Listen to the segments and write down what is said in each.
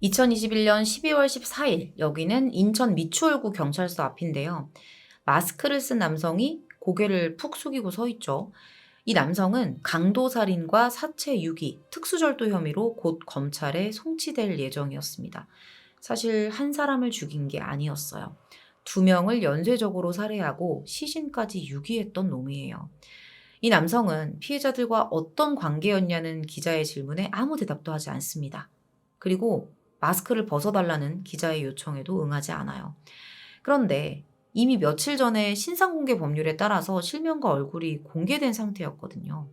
2021년 12월 14일 여기는 인천 미추홀구 경찰서 앞인데요. 마스크를 쓴 남성이 고개를 푹 숙이고 서 있죠. 이 남성은 강도살인과 사체 유기, 특수절도 혐의로 곧 검찰에 송치될 예정이었습니다. 사실 한 사람을 죽인 게 아니었어요. 두 명을 연쇄적으로 살해하고 시신까지 유기했던 놈이에요. 이 남성은 피해자들과 어떤 관계였냐는 기자의 질문에 아무 대답도 하지 않습니다. 그리고 마스크를 벗어달라는 기자의 요청에도 응하지 않아요. 그런데 이미 며칠 전에 신상공개 법률에 따라서 실명과 얼굴이 공개된 상태였거든요.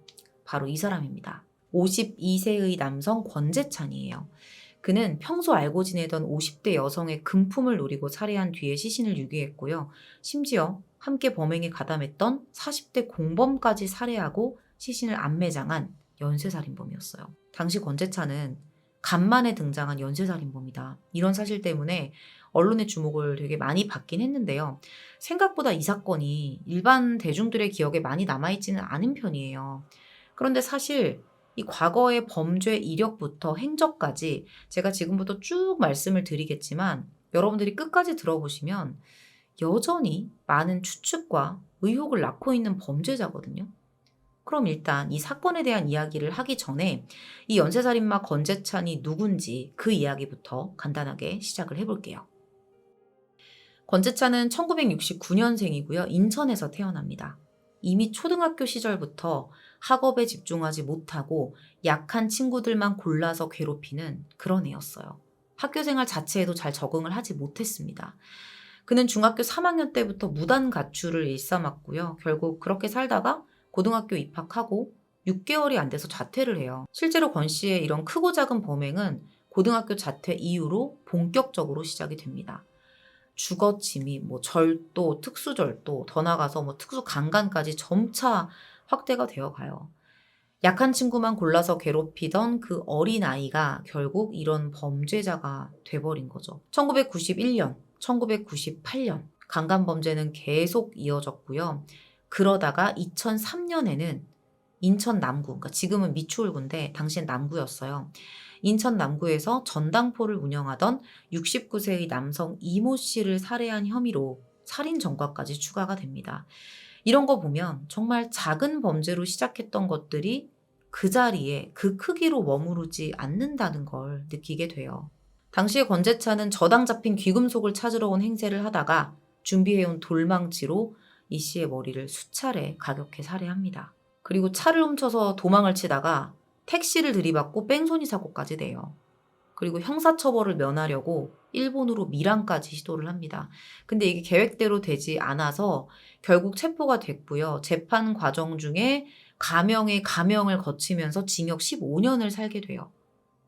바로 이 사람입니다. 52세의 남성 권재찬이에요. 그는 평소 알고 지내던 50대 여성의 금품을 노리고 살해한 뒤에 시신을 유기했고요. 심지어 함께 범행에 가담했던 40대 공범까지 살해하고 시신을 안매장한 연쇄살인범이었어요. 당시 권재찬은 간만에 등장한 연쇄살인범이다. 이런 사실 때문에 언론의 주목을 되게 많이 받긴 했는데요. 생각보다 이 사건이 일반 대중들의 기억에 많이 남아있지는 않은 편이에요. 그런데 사실 이 과거의 범죄 이력부터 행적까지 제가 지금부터 쭉 말씀을 드리겠지만 여러분들이 끝까지 들어보시면 여전히 많은 추측과 의혹을 낳고 있는 범죄자거든요. 그럼 일단 이 사건에 대한 이야기를 하기 전에 이 연쇄살인마 권재찬이 누군지 그 이야기부터 간단하게 시작을 해볼게요. 권재찬은 1969년생이고요. 인천에서 태어납니다. 이미 초등학교 시절부터 학업에 집중하지 못하고 약한 친구들만 골라서 괴롭히는 그런 애였어요. 학교 생활 자체에도 잘 적응을 하지 못했습니다. 그는 중학교 3학년 때부터 무단 가출을 일삼았고요. 결국 그렇게 살다가 고등학교 입학하고 6개월이 안 돼서 자퇴를 해요. 실제로 권 씨의 이런 크고 작은 범행은 고등학교 자퇴 이후로 본격적으로 시작이 됩니다. 주거침입, 절도, 특수절도, 더 나아가서 특수강간까지 점차 확대가 되어 가요. 약한 친구만 골라서 괴롭히던 그 어린아이가 결국 이런 범죄자가 돼버린 거죠. 1991년, 1998년 강간 범죄는 계속 이어졌고요. 그러다가 2003년에는 인천 남구, 그러니까 지금은 미추홀구인데 당시엔 남구였어요. 인천 남구에서 전당포를 운영하던 69세의 남성 이모 씨를 살해한 혐의로 살인 전과까지 추가가 됩니다. 이런 거 보면 정말 작은 범죄로 시작했던 것들이 그 자리에 그 크기로 머무르지 않는다는 걸 느끼게 돼요. 당시에 권재찬은 저당 잡힌 귀금속을 찾으러 온 행세를 하다가 준비해온 돌망치로 이 씨의 머리를 수차례 가격해 살해합니다. 그리고 차를 훔쳐서 도망을 치다가 택시를 들이받고 뺑소니 사고까지 내요. 그리고 형사처벌을 면하려고 일본으로 밀항까지 시도를 합니다. 근데 이게 계획대로 되지 않아서 결국 체포가 됐고요. 재판 과정 중에 가명에 가명을 거치면서 징역 15년을 살게 돼요.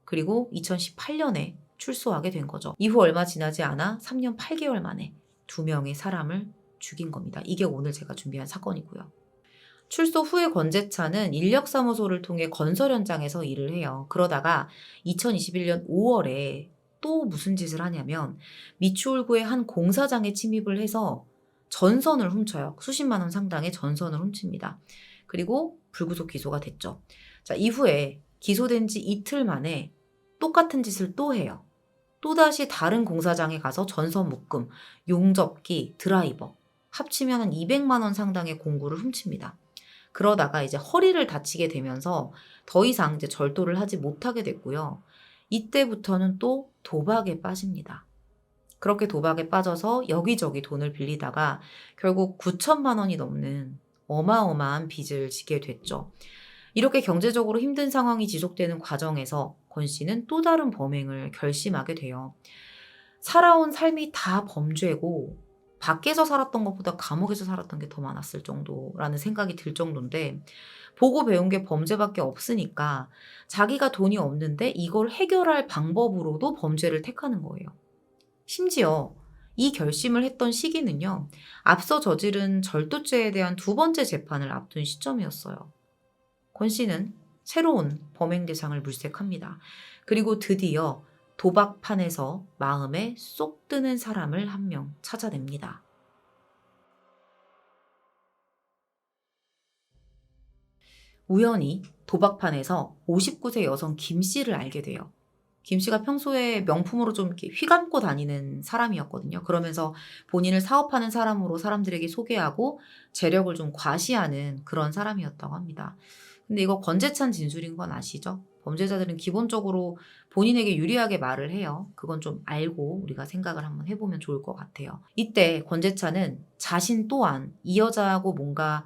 그리고 2018년에 출소하게 된 거죠. 이후 얼마 지나지 않아 3년 8개월 만에 2명의 사람을 죽인 겁니다. 이게 오늘 제가 준비한 사건이고요. 출소 후에 권재찬은 인력사무소를 통해 건설 현장에서 일을 해요. 그러다가 2021년 5월에 또 무슨 짓을 하냐면 미추홀구의 한 공사장에 침입을 해서 전선을 훔쳐요. 수십만 원 상당의 전선을 훔칩니다. 그리고 불구속 기소가 됐죠. 자, 이후에 기소된 지 이틀 만에 똑같은 짓을 또 해요. 또다시 다른 공사장에 가서 전선 묶음, 용접기, 드라이버 합치면 한 200만 원 상당의 공구를 훔칩니다. 그러다가 이제 허리를 다치게 되면서 더 이상 이제 절도를 하지 못하게 됐고요. 이때부터는 또 도박에 빠집니다. 그렇게 도박에 빠져서 여기저기 돈을 빌리다가 결국 9천만 원이 넘는 어마어마한 빚을 지게 됐죠. 이렇게 경제적으로 힘든 상황이 지속되는 과정에서 권 씨는 또 다른 범행을 결심하게 돼요. 살아온 삶이 다 범죄고 밖에서 살았던 것보다 감옥에서 살았던 게 더 많았을 정도라는 생각이 들 정도인데 보고 배운 게 범죄밖에 없으니까 자기가 돈이 없는데 이걸 해결할 방법으로도 범죄를 택하는 거예요. 심지어 이 결심을 했던 시기는요. 앞서 저지른 절도죄에 대한 두 번째 재판을 앞둔 시점이었어요. 권 씨는 새로운 범행 대상을 물색합니다. 그리고 드디어 도박판에서 마음에 쏙 드는 사람을 한 명 찾아냅니다. 우연히 도박판에서 59세 여성 김 씨를 알게 돼요. 김 씨가 평소에 명품으로 좀 이렇게 휘감고 다니는 사람이었거든요. 그러면서 본인을 사업하는 사람으로 사람들에게 소개하고 재력을 좀 과시하는 그런 사람이었다고 합니다. 근데 이거 권재찬 진술인 건 아시죠? 범죄자들은 기본적으로 본인에게 유리하게 말을 해요. 그건 좀 알고 우리가 생각을 한번 해보면 좋을 것 같아요. 이때 권재찬은 자신 또한 이 여자하고 뭔가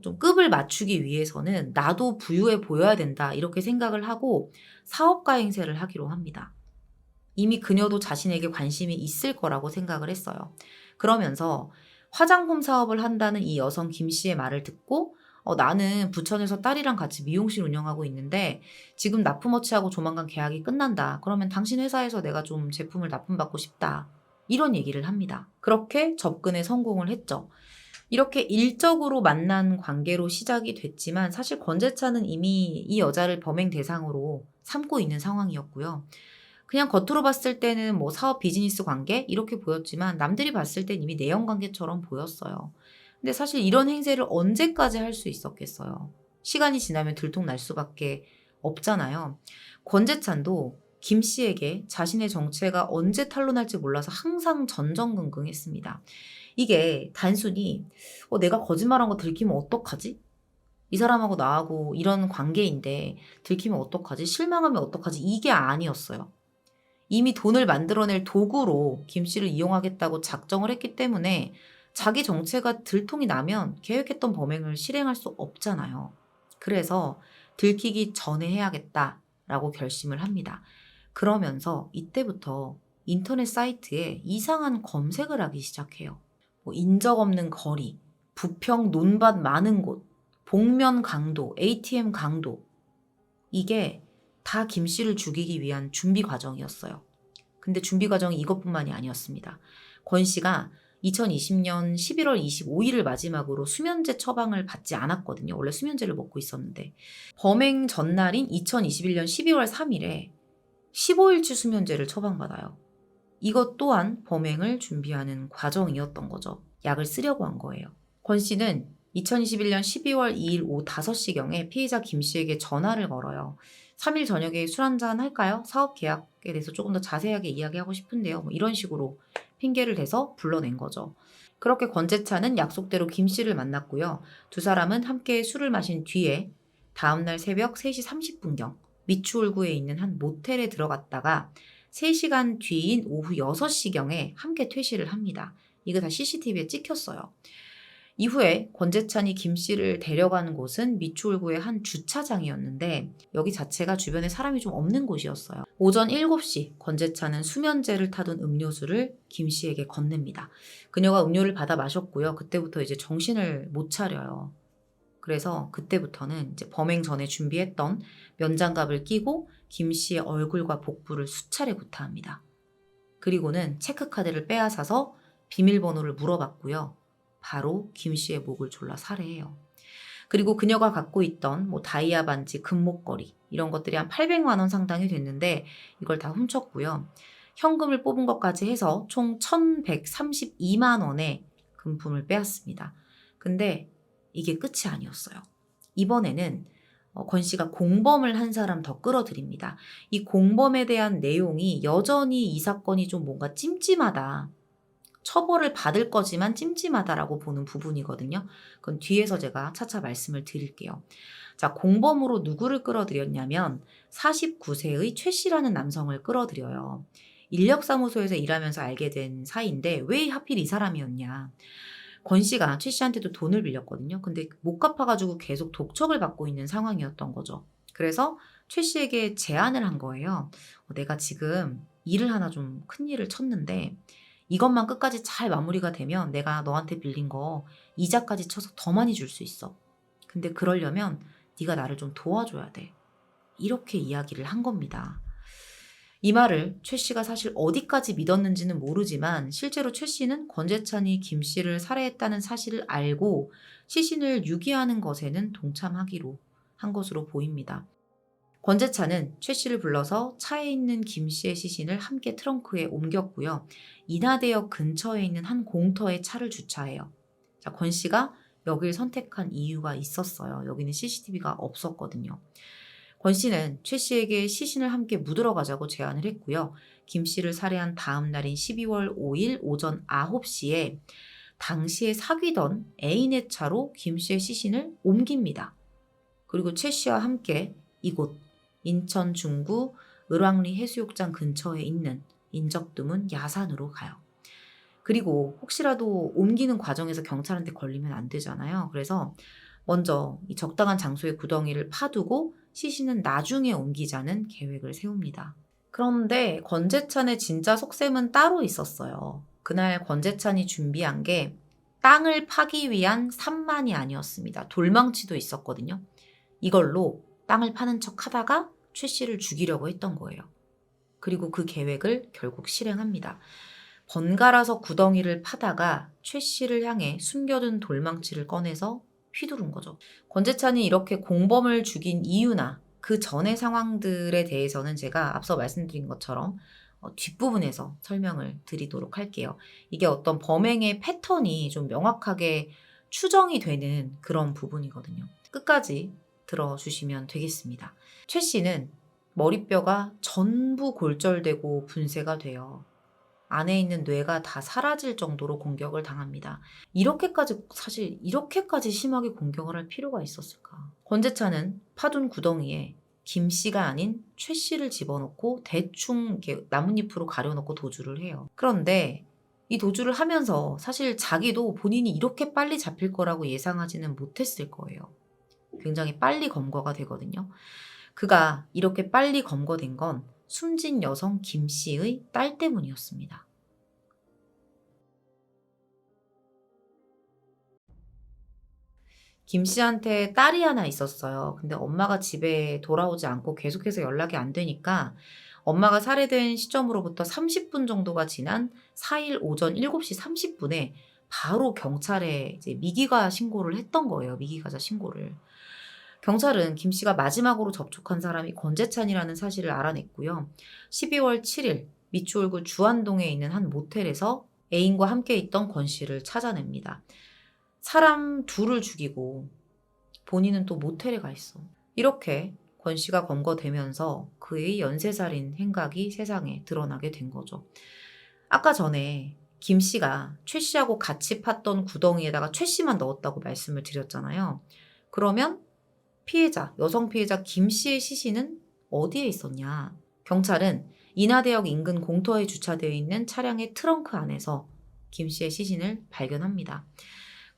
좀 급을 맞추기 위해서는 나도 부유해 보여야 된다 이렇게 생각을 하고 사업가 행세를 하기로 합니다. 이미 그녀도 자신에게 관심이 있을 거라고 생각을 했어요. 그러면서 화장품 사업을 한다는 이 여성 김 씨의 말을 듣고 나는 부천에서 딸이랑 같이 미용실 운영하고 있는데 지금 납품업체하고 조만간 계약이 끝난다. 그러면 당신 회사에서 내가 좀 제품을 납품받고 싶다. 이런 얘기를 합니다. 그렇게 접근에 성공을 했죠. 이렇게 일적으로 만난 관계로 시작이 됐지만 사실 권재찬은 이미 이 여자를 범행 대상으로 삼고 있는 상황이었고요. 그냥 겉으로 봤을 때는 뭐 사업 비즈니스 관계 이렇게 보였지만 남들이 봤을 땐 이미 내연 관계처럼 보였어요. 근데 사실 이런 행세를 언제까지 할 수 있었겠어요. 시간이 지나면 들통날 수밖에 없잖아요. 권재찬도 김 씨에게 자신의 정체가 언제 탄로날지 몰라서 항상 전전긍긍했습니다. 이게 단순히 내가 거짓말한 거 들키면 어떡하지? 이 사람하고 나하고 이런 관계인데 들키면 어떡하지? 실망하면 어떡하지? 이게 아니었어요. 이미 돈을 만들어낼 도구로 김 씨를 이용하겠다고 작정을 했기 때문에 자기 정체가 들통이 나면 계획했던 범행을 실행할 수 없잖아요. 그래서 들키기 전에 해야겠다라고 결심을 합니다. 그러면서 이때부터 인터넷 사이트에 이상한 검색을 하기 시작해요. 뭐 인적 없는 거리, 부평 논밭 많은 곳, 복면 강도, ATM 강도. 이게 다 김 씨를 죽이기 위한 준비 과정이었어요. 근데 준비 과정이 이것뿐만이 아니었습니다. 권 씨가 2020년 11월 25일을 마지막으로 수면제 처방을 받지 않았거든요. 원래 수면제를 먹고 있었는데 범행 전날인 2021년 12월 3일에 15일치 수면제를 처방받아요. 이것 또한 범행을 준비하는 과정이었던 거죠. 약을 쓰려고 한 거예요. 권 씨는 2021년 12월 2일 오후 5시경에 피해자 김 씨에게 전화를 걸어요. 3일 저녁에 술 한잔 할까요? 사업 계약에 대해서 조금 더 자세하게 이야기하고 싶은데요. 뭐 이런 식으로 핑계를 대서 불러낸 거죠. 그렇게 권재찬은 약속대로 김 씨를 만났고요. 두 사람은 함께 술을 마신 뒤에 다음날 새벽 3시 30분경 미추홀구에 있는 한 모텔에 들어갔다가 3시간 뒤인 오후 6시경에 함께 퇴실을 합니다. 이거 다 CCTV에 찍혔어요. 이후에 권재찬이 김 씨를 데려가는 곳은 미추홀구의 한 주차장이었는데 여기 자체가 주변에 사람이 좀 없는 곳이었어요. 오전 7시 권재찬은 수면제를 타둔 음료수를 김 씨에게 건넵니다. 그녀가 음료를 받아 마셨고요. 그때부터 이제 정신을 못 차려요. 그래서 그때부터는 이제 범행 전에 준비했던 면장갑을 끼고 김 씨의 얼굴과 복부를 수차례 구타합니다. 그리고는 체크카드를 빼앗아서 비밀번호를 물어봤고요. 바로 김 씨의 목을 졸라 살해해요. 그리고 그녀가 갖고 있던 뭐 다이아 반지, 금목걸이 이런 것들이 한 800만 원 상당이 됐는데 이걸 다 훔쳤고요. 현금을 뽑은 것까지 해서 총 1,132만 원의 금품을 빼앗습니다. 근데 이게 끝이 아니었어요. 이번에는 권 씨가 공범을 한 사람 더 끌어들입니다. 이 공범에 대한 내용이 여전히 이 사건이 좀 뭔가 찜찜하다. 처벌을 받을 거지만 찜찜하다라고 보는 부분이거든요. 그건 뒤에서 제가 차차 말씀을 드릴게요. 자, 공범으로 누구를 끌어들였냐면 49세의 최 씨라는 남성을 끌어들여요. 인력사무소에서 일하면서 알게 된 사이인데 왜 하필 이 사람이었냐. 권 씨가 최 씨한테도 돈을 빌렸거든요. 근데 못 갚아가지고 계속 독촉을 받고 있는 상황이었던 거죠. 그래서 최 씨에게 제안을 한 거예요. 내가 지금 일을 하나 좀 큰 일을 쳤는데 이것만 끝까지 잘 마무리가 되면 내가 너한테 빌린 거 이자까지 쳐서 더 많이 줄 수 있어. 근데 그러려면 네가 나를 좀 도와줘야 돼. 이렇게 이야기를 한 겁니다. 이 말을 최 씨가 사실 어디까지 믿었는지는 모르지만 실제로 최 씨는 권재찬이 김 씨를 살해했다는 사실을 알고 시신을 유기하는 것에는 동참하기로 한 것으로 보입니다. 권재찬은 최 씨를 불러서 차에 있는 김 씨의 시신을 함께 트렁크에 옮겼고요. 인하대역 근처에 있는 한 공터에 차를 주차해요. 자, 권 씨가 여길 선택한 이유가 있었어요. 여기는 CCTV가 없었거든요. 권 씨는 최 씨에게 시신을 함께 묻으러 가자고 제안을 했고요. 김 씨를 살해한 다음 날인 12월 5일 오전 9시에 당시에 사귀던 애인의 차로 김 씨의 시신을 옮깁니다. 그리고 최 씨와 함께 이곳 인천 중구 을왕리 해수욕장 근처에 있는 인적드문 야산으로 가요. 그리고 혹시라도 옮기는 과정에서 경찰한테 걸리면 안 되잖아요. 그래서 먼저 이 적당한 장소에 구덩이를 파두고 시신은 나중에 옮기자는 계획을 세웁니다. 그런데 권재찬의 진짜 속셈은 따로 있었어요. 그날 권재찬이 준비한 게 땅을 파기 위한 산만이 아니었습니다. 돌망치도 있었거든요. 이걸로 땅을 파는 척 하다가 최 씨를 죽이려고 했던 거예요. 그리고 그 계획을 결국 실행합니다. 번갈아서 구덩이를 파다가 최 씨를 향해 숨겨둔 돌망치를 꺼내서 휘두른 거죠. 권재찬이 이렇게 공범을 죽인 이유나 그 전의 상황들에 대해서는 제가 앞서 말씀드린 것처럼 뒷부분에서 설명을 드리도록 할게요. 이게 어떤 범행의 패턴이 좀 명확하게 추정이 되는 그런 부분이거든요. 끝까지 들어주시면 되겠습니다. 최 씨는 머리뼈가 전부 골절되고 분쇄가 돼요. 안에 있는 뇌가 다 사라질 정도로 공격을 당합니다. 사실 이렇게까지 심하게 공격을 할 필요가 있었을까? 권재찬은 파둔 구덩이에 김 씨가 아닌 최 씨를 집어넣고 대충 이렇게 나뭇잎으로 가려놓고 도주를 해요. 그런데 이 도주를 하면서 사실 자기도 본인이 이렇게 빨리 잡힐 거라고 예상하지는 못했을 거예요. 굉장히 빨리 검거가 되거든요. 그가 이렇게 빨리 검거된 건 숨진 여성 김 씨의 딸 때문이었습니다. 김 씨한테 딸이 하나 있었어요. 근데 엄마가 집에 돌아오지 않고 계속해서 연락이 안 되니까 엄마가 살해된 시점으로부터 30분 정도가 지난 4일 오전 7시 30분에 바로 경찰에 이제 미기가 신고를 했던 거예요. 미기가자 신고를. 경찰은 김 씨가 마지막으로 접촉한 사람이 권재찬이라는 사실을 알아냈고요. 12월 7일 미추홀구 주안동에 있는 한 모텔에서 애인과 함께 있던 권 씨를 찾아냅니다. 사람 둘을 죽이고 본인은 또 모텔에 가 있어. 이렇게 권 씨가 검거되면서 그의 연쇄살인 행각이 세상에 드러나게 된 거죠. 아까 전에 김 씨가 최 씨하고 같이 팠던 구덩이에다가 최 씨만 넣었다고 말씀을 드렸잖아요. 그러면 피해자, 여성 피해자 김 씨의 시신은 어디에 있었냐? 경찰은 인하대역 인근 공터에 주차되어 있는 차량의 트렁크 안에서 김 씨의 시신을 발견합니다.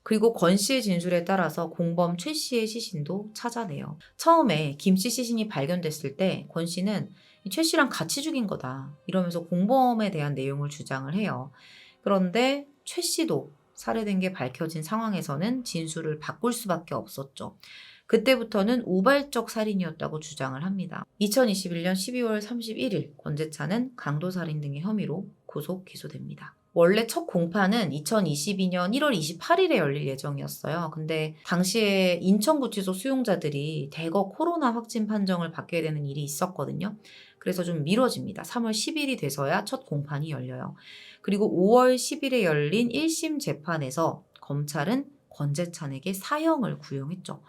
그리고 권 씨의 진술에 따라서 공범 최 씨의 시신도 찾아내요. 처음에 김 씨 시신이 발견됐을 때 권 씨는 최 씨랑 같이 죽인 거다 이러면서 공범에 대한 내용을 주장을 해요. 그런데 최 씨도 살해된 게 밝혀진 상황에서는 진술을 바꿀 수밖에 없었죠. 그때부터는 우발적 살인이었다고 주장을 합니다. 2021년 12월 31일 권재찬은 강도살인 등의 혐의로 구속 기소됩니다. 원래 첫 공판은 2022년 1월 28일에 열릴 예정이었어요. 근데 당시에 인천구치소 수용자들이 대거 코로나 확진 판정을 받게 되는 일이 있었거든요. 그래서 좀 미뤄집니다. 3월 10일이 돼서야 첫 공판이 열려요. 그리고 5월 10일에 열린 1심 재판에서 검찰은 권재찬에게 사형을 구형했죠.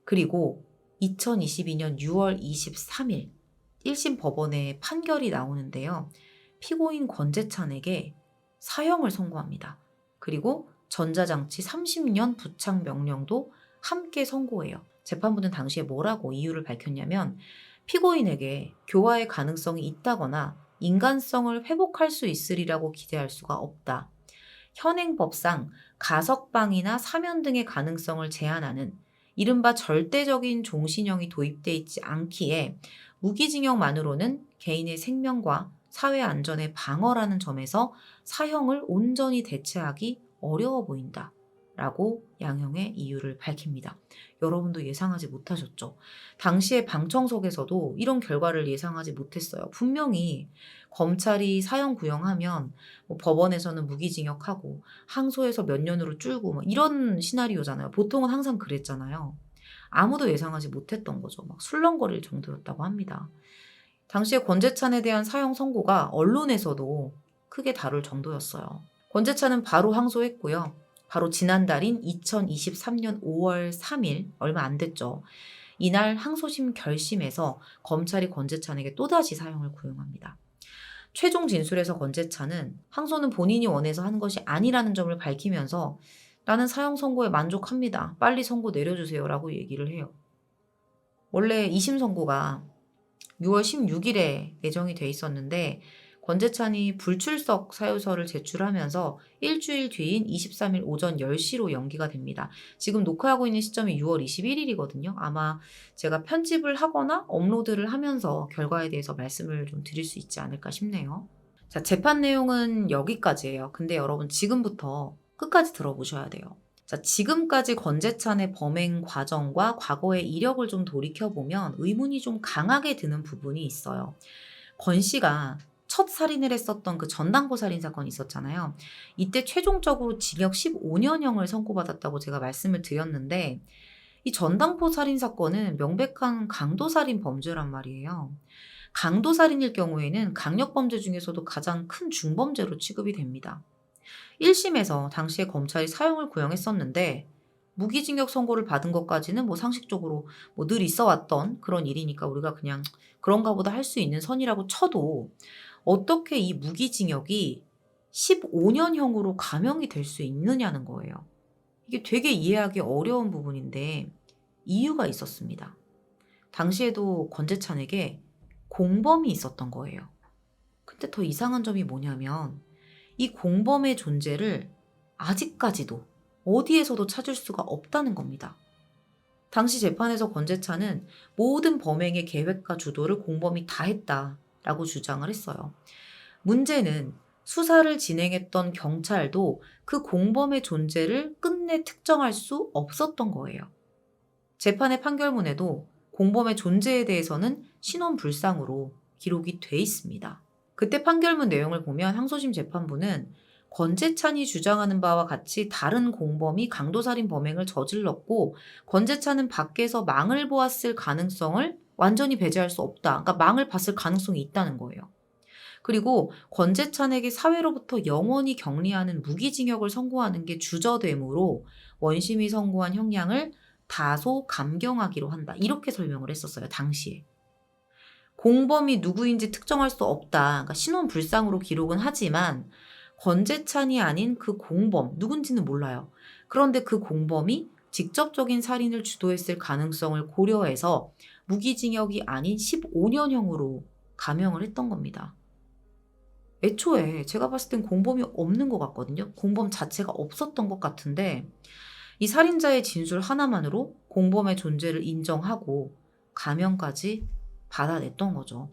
그리고 2022년 6월 23일 1심 법원에 판결이 나오는데요. 피고인 권재찬에게 사형을 선고합니다. 그리고 전자장치 30년 부착 명령도 함께 선고해요. 재판부는 당시에 뭐라고 이유를 밝혔냐면 피고인에게 교화의 가능성이 있다거나 인간성을 회복할 수 있으리라고 기대할 수가 없다. 현행법상 가석방이나 사면 등의 가능성을 제한하는 이른바 절대적인 종신형이 도입돼 있지 않기에 무기징역만으로는 개인의 생명과 사회 안전의 방어라는 점에서 사형을 온전히 대체하기 어려워 보인다. 라고 양형의 이유를 밝힙니다. 여러분도 예상하지 못하셨죠? 당시에 방청석에서도 이런 결과를 예상하지 못했어요. 분명히 검찰이 사형 구형하면 법원에서는 무기징역하고 항소해서 몇 년으로 줄고 이런 시나리오잖아요. 보통은 항상 그랬잖아요. 아무도 예상하지 못했던 거죠. 막 술렁거릴 정도였다고 합니다. 당시에 권재찬에 대한 사형 선고가 언론에서도 크게 다룰 정도였어요. 권재찬은 바로 항소했고요. 바로 지난달인 2023년 5월 3일, 얼마 안 됐죠. 이날 항소심 결심해서 검찰이 권재찬에게 또다시 사형을 구형합니다. 최종 진술에서 권재찬은 항소는 본인이 원해서 한 것이 아니라는 점을 밝히면서 나는 사형 선고에 만족합니다. 빨리 선고 내려주세요 라고 얘기를 해요. 원래 2심 선고가 6월 16일에 예정이 돼 있었는데 권재찬이 불출석 사유서를 제출하면서 일주일 뒤인 23일 오전 10시로 연기가 됩니다. 지금 녹화하고 있는 시점이 6월 21일이거든요. 아마 제가 편집을 하거나 업로드를 하면서 결과에 대해서 말씀을 좀 드릴 수 있지 않을까 싶네요. 자, 재판 내용은 여기까지예요. 근데 여러분 지금부터 끝까지 들어보셔야 돼요. 자, 지금까지 권재찬의 범행 과정과 과거의 이력을 좀 돌이켜보면 의문이 좀 강하게 드는 부분이 있어요. 권 씨가 첫 살인을 했었던 그 전당포 살인 사건이 있었잖아요. 이때 최종적으로 징역 15년형을 선고받았다고 제가 말씀을 드렸는데 이 전당포 살인 사건은 명백한 강도살인 범죄란 말이에요. 강도살인일 경우에는 강력범죄 중에서도 가장 큰 중범죄로 취급이 됩니다. 1심에서 당시에 검찰이 사형을 구형했었는데 무기징역 선고를 받은 것까지는 뭐 상식적으로 뭐 늘 있어 왔던 그런 일이니까 우리가 그냥 그런가 보다 할 수 있는 선이라고 쳐도 어떻게 이 무기징역이 15년형으로 감형이 될 수 있느냐는 거예요. 이게 되게 이해하기 어려운 부분인데 이유가 있었습니다. 당시에도 권재찬에게 공범이 있었던 거예요. 근데 더 이상한 점이 뭐냐면 이 공범의 존재를 아직까지도 어디에서도 찾을 수가 없다는 겁니다. 당시 재판에서 권재찬은 모든 범행의 계획과 주도를 공범이 다 했다라고 주장을 했어요. 문제는 수사를 진행했던 경찰도 그 공범의 존재를 끝내 특정할 수 없었던 거예요. 재판의 판결문에도 공범의 존재에 대해서는 신원불상으로 기록이 돼 있습니다. 그때 판결문 내용을 보면 항소심 재판부는 권재찬이 주장하는 바와 같이 다른 공범이 강도살인 범행을 저질렀고 권재찬은 밖에서 망을 보았을 가능성을 완전히 배제할 수 없다. 그러니까 망을 봤을 가능성이 있다는 거예요. 그리고 권재찬에게 사회로부터 영원히 격리하는 무기징역을 선고하는 게 주저되므로 원심이 선고한 형량을 다소 감경하기로 한다. 이렇게 설명을 했었어요. 당시에. 공범이 누구인지 특정할 수 없다. 그러니까 신원불상으로 기록은 하지만 권재찬이 아닌 그 공범, 누군지는 몰라요. 그런데 그 공범이 직접적인 살인을 주도했을 가능성을 고려해서 무기징역이 아닌 15년형으로 감형을 했던 겁니다. 애초에 제가 봤을 땐 공범이 없는 것 같거든요. 공범 자체가 없었던 것 같은데 이 살인자의 진술 하나만으로 공범의 존재를 인정하고 감형까지 받아냈던 거죠.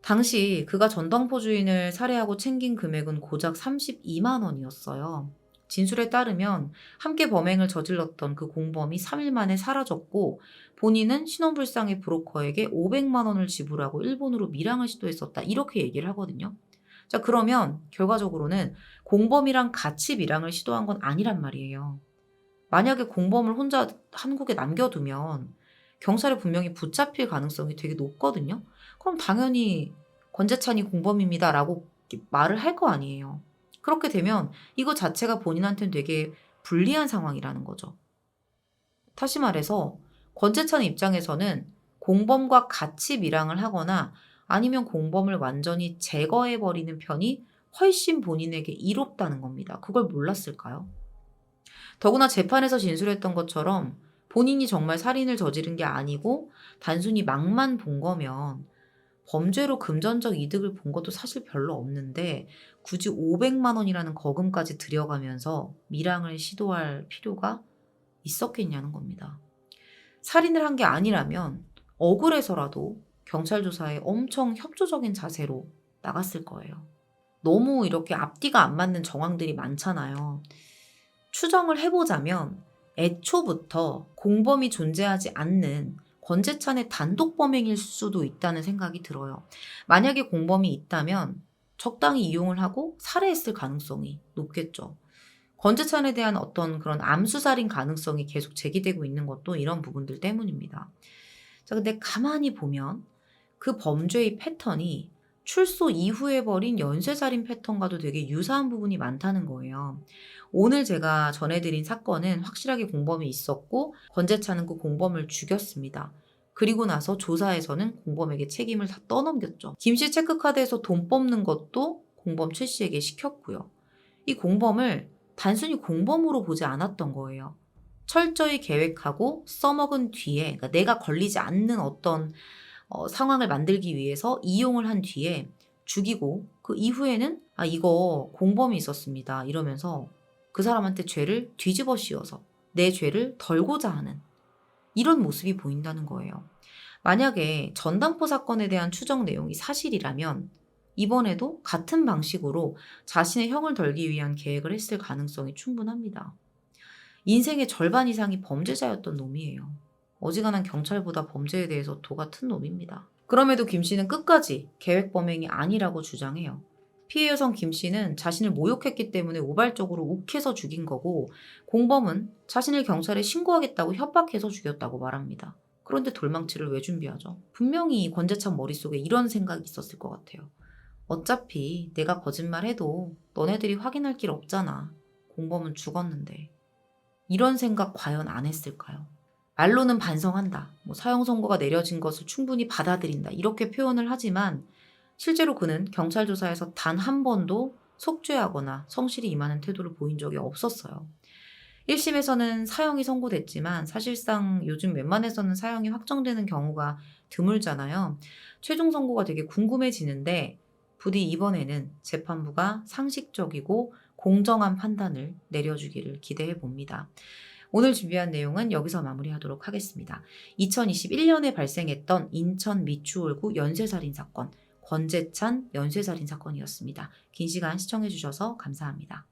당시 그가 전당포 주인을 살해하고 챙긴 금액은 고작 32만 원이었어요. 진술에 따르면 함께 범행을 저질렀던 그 공범이 3일 만에 사라졌고 본인은 신원불상의 브로커에게 500만 원을 지불하고 일본으로 밀항을 시도했었다. 이렇게 얘기를 하거든요. 자, 그러면 결과적으로는 공범이랑 같이 밀항을 시도한 건 아니란 말이에요. 만약에 공범을 혼자 한국에 남겨두면 경찰에 분명히 붙잡힐 가능성이 되게 높거든요. 그럼 당연히 권재찬이 공범입니다라고 말을 할 거 아니에요. 그렇게 되면 이거 자체가 본인한테는 되게 불리한 상황이라는 거죠. 다시 말해서 권재찬 입장에서는 공범과 같이 밀항을 하거나 아니면 공범을 완전히 제거해버리는 편이 훨씬 본인에게 이롭다는 겁니다. 그걸 몰랐을까요? 더구나 재판에서 진술했던 것처럼 본인이 정말 살인을 저지른 게 아니고 단순히 망만 본 거면 범죄로 금전적 이득을 본 것도 사실 별로 없는데 굳이 500만 원이라는 거금까지 들여가면서 밀항을 시도할 필요가 있었겠냐는 겁니다. 살인을 한 게 아니라면 억울해서라도 경찰 조사에 엄청 협조적인 자세로 나갔을 거예요. 너무 이렇게 앞뒤가 안 맞는 정황들이 많잖아요. 추정을 해보자면 애초부터 공범이 존재하지 않는 권재찬의 단독 범행일 수도 있다는 생각이 들어요. 만약에 공범이 있다면 적당히 이용을 하고 살해했을 가능성이 높겠죠. 권재찬에 대한 어떤 그런 암수살인 가능성이 계속 제기되고 있는 것도 이런 부분들 때문입니다. 자, 근데 가만히 보면 그 범죄의 패턴이 출소 이후에 벌인 연쇄살인 패턴과도 되게 유사한 부분이 많다는 거예요. 오늘 제가 전해드린 사건은 확실하게 공범이 있었고 권재찬은 그 공범을 죽였습니다. 그리고 나서 조사에서는 공범에게 책임을 다 떠넘겼죠. 김씨 체크카드에서 돈 뽑는 것도 공범 최 씨에게 시켰고요. 이 공범을 단순히 공범으로 보지 않았던 거예요. 철저히 계획하고 써먹은 뒤에, 그러니까 내가 걸리지 않는 어떤 상황을 만들기 위해서 이용을 한 뒤에 죽이고, 그 이후에는 이거 공범이 있었습니다 이러면서 그 사람한테 죄를 뒤집어 씌워서 내 죄를 덜고자 하는 이런 모습이 보인다는 거예요. 만약에 전당포 사건에 대한 추정 내용이 사실이라면 이번에도 같은 방식으로 자신의 형을 덜기 위한 계획을 했을 가능성이 충분합니다. 인생의 절반 이상이 범죄자였던 놈이에요. 어지간한 경찰보다 범죄에 대해서 도가 튼 놈입니다. 그럼에도 김 씨는 끝까지 계획 범행이 아니라고 주장해요. 피해 여성 김 씨는 자신을 모욕했기 때문에 우발적으로 욱해서 죽인 거고, 공범은 자신을 경찰에 신고하겠다고 협박해서 죽였다고 말합니다. 그런데 돌망치를 왜 준비하죠? 분명히 권재찬 머릿속에 이런 생각이 있었을 것 같아요. 어차피 내가 거짓말해도 너네들이 확인할 길 없잖아. 공범은 죽었는데. 이런 생각 과연 안 했을까요? 말로는 반성한다, 사형 선고가 내려진 것을 충분히 받아들인다 이렇게 표현을 하지만 실제로 그는 경찰 조사에서 단 한 번도 속죄하거나 성실히 임하는 태도를 보인 적이 없었어요. 1심에서는 사형이 선고됐지만 사실상 요즘 웬만해서는 사형이 확정되는 경우가 드물잖아요. 최종 선고가 되게 궁금해지는데 부디 이번에는 재판부가 상식적이고 공정한 판단을 내려주기를 기대해 봅니다. 오늘 준비한 내용은 여기서 마무리하도록 하겠습니다. 2021년에 발생했던 인천 미추홀구 연쇄살인 사건, 권재찬 연쇄살인 사건이었습니다. 긴 시간 시청해 주셔서 감사합니다.